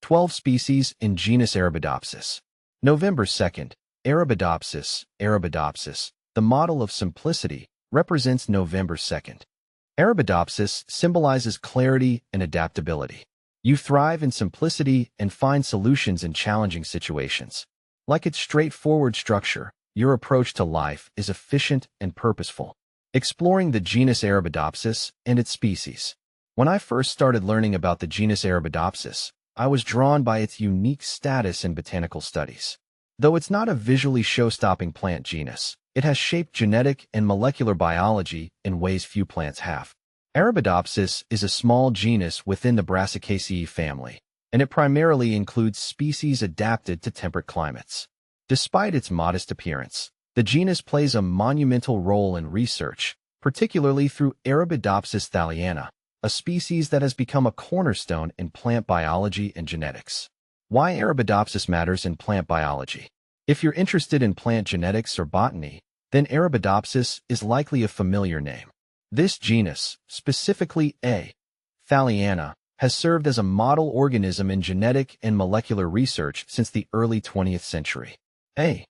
12 species in genus Arabidopsis. November 2nd, Arabidopsis, Arabidopsis, the model of simplicity, represents November 2nd. Arabidopsis symbolizes clarity and adaptability. You thrive in simplicity and find solutions in challenging situations. Like its straightforward structure, your approach to life is efficient and purposeful. Exploring the genus Arabidopsis and its species. When I first started learning about the genus Arabidopsis, I was drawn by its unique status in botanical studies. Though it's not a visually show-stopping plant genus, it has shaped genetic and molecular biology in ways few plants have. Arabidopsis is a small genus within the Brassicaceae family, and it primarily includes species adapted to temperate climates. Despite its modest appearance, the genus plays a monumental role in research, particularly through Arabidopsis thaliana, a species that has become a cornerstone in plant biology and genetics. Why Arabidopsis matters in plant biology? If you're interested in plant genetics or botany, then Arabidopsis is likely a familiar name. This genus, specifically A. thaliana, has served as a model organism in genetic and molecular research since the early 20th century. A.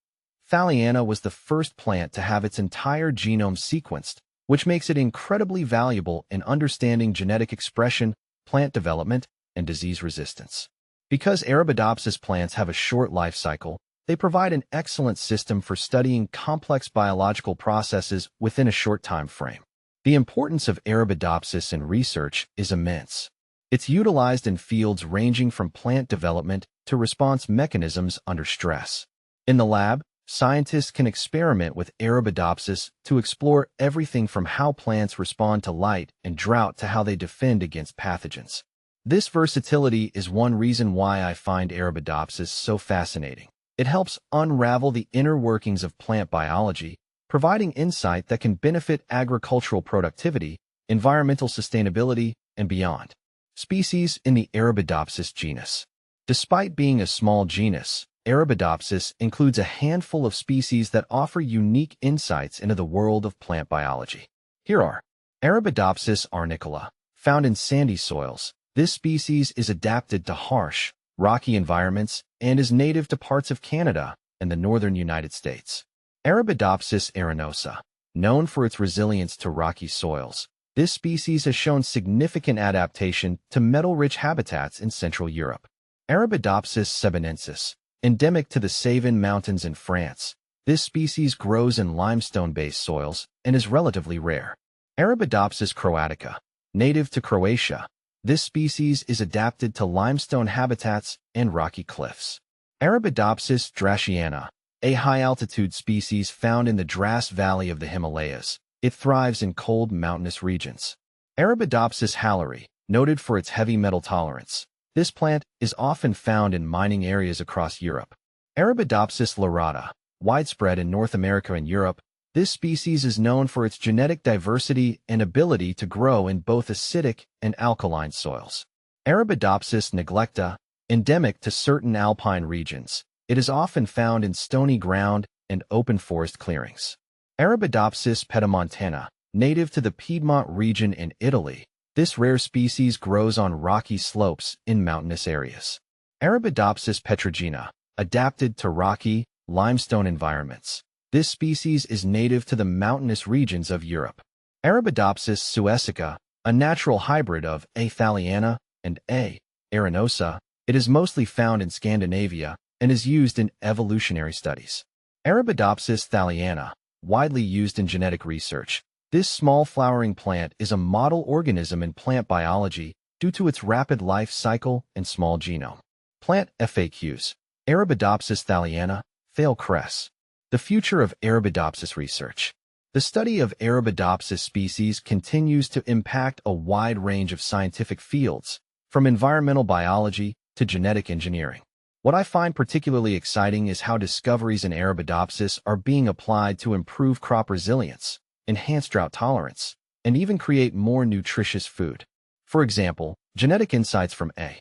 thaliana was the first plant to have its entire genome sequenced, which makes it incredibly valuable in understanding genetic expression, plant development, and disease resistance. Because Arabidopsis plants have a short life cycle, they provide an excellent system for studying complex biological processes within a short time frame. The importance of Arabidopsis in research is immense. It's utilized in fields ranging from plant development to response mechanisms under stress. In the lab, scientists can experiment with Arabidopsis to explore everything from how plants respond to light and drought to how they defend against pathogens. This versatility is one reason why I find Arabidopsis so fascinating. It helps unravel the inner workings of plant biology, providing insight that can benefit agricultural productivity, environmental sustainability, and beyond. Species in the Arabidopsis genus. Despite being a small genus, Arabidopsis includes a handful of species that offer unique insights into the world of plant biology. Here are Arabidopsis arnicola, found in sandy soils. This species is adapted to harsh, rocky environments and is native to parts of Canada and the northern United States. Arabidopsis arenosa, known for its resilience to rocky soils. This species has shown significant adaptation to metal-rich habitats in Central Europe. Arabidopsis sabinensis, endemic to the Cévennes Mountains in France. This species grows in limestone-based soils and is relatively rare. Arabidopsis croatica, native to Croatia. This species is adapted to limestone habitats and rocky cliffs. Arabidopsis draciana, a high-altitude species found in the Dras Valley of the Himalayas. It thrives in cold mountainous regions. Arabidopsis halleri, noted for its heavy metal tolerance. This plant is often found in mining areas across Europe. Arabidopsis lyrata, widespread in North America and Europe. This species is known for its genetic diversity and ability to grow in both acidic and alkaline soils. Arabidopsis neglecta, endemic to certain alpine regions. It is often found in stony ground and open forest clearings. Arabidopsis pedemontana, native to the Piedmont region in Italy. This rare species grows on rocky slopes in mountainous areas. Arabidopsis petrogena, adapted to rocky, limestone environments. This species is native to the mountainous regions of Europe. Arabidopsis suecica, a natural hybrid of A. thaliana and A. arenosa. It is mostly found in Scandinavia and is used in evolutionary studies. Arabidopsis thaliana, widely used in genetic research. This small flowering plant is a model organism in plant biology due to its rapid life cycle and small genome. Plant FAQs. Arabidopsis thaliana, Thale cress. The future of Arabidopsis research. The study of Arabidopsis species continues to impact a wide range of scientific fields, from environmental biology to genetic engineering. What I find particularly exciting is how discoveries in Arabidopsis are being applied to improve crop resilience, enhance drought tolerance, and even create more nutritious food. For example, genetic insights from A.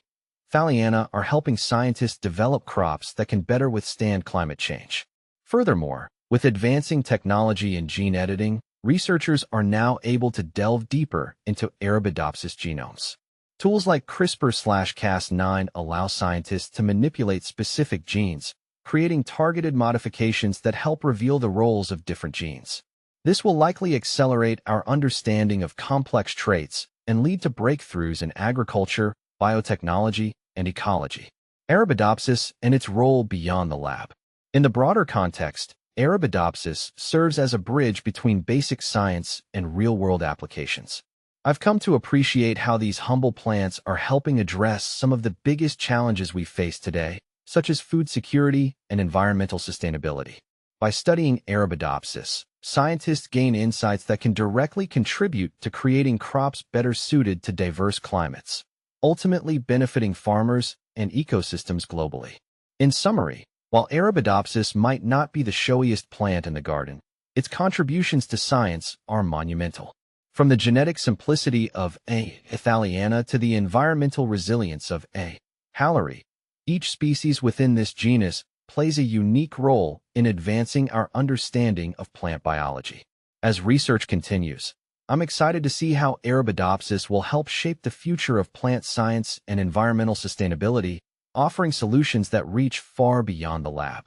thaliana are helping scientists develop crops that can better withstand climate change. Furthermore, with advancing technology in gene editing, researchers are now able to delve deeper into Arabidopsis genomes. Tools like CRISPR/Cas9 allow scientists to manipulate specific genes, creating targeted modifications that help reveal the roles of different genes. This will likely accelerate our understanding of complex traits and lead to breakthroughs in agriculture, biotechnology, and ecology. Arabidopsis and its role beyond the lab. In the broader context, Arabidopsis serves as a bridge between basic science and real-world applications. I've come to appreciate how these humble plants are helping address some of the biggest challenges we face today, such as food security and environmental sustainability. By studying Arabidopsis, scientists gain insights that can directly contribute to creating crops better suited to diverse climates, ultimately benefiting farmers and ecosystems globally. In summary, while Arabidopsis might not be the showiest plant in the garden, its contributions to science are monumental. From the genetic simplicity of A. Thaliana to the environmental resilience of A. Hallery, each species within this genus plays a unique role in advancing our understanding of plant biology. As research continues, I'm excited to see how Arabidopsis will help shape the future of plant science and environmental sustainability, offering solutions that reach far beyond the lab.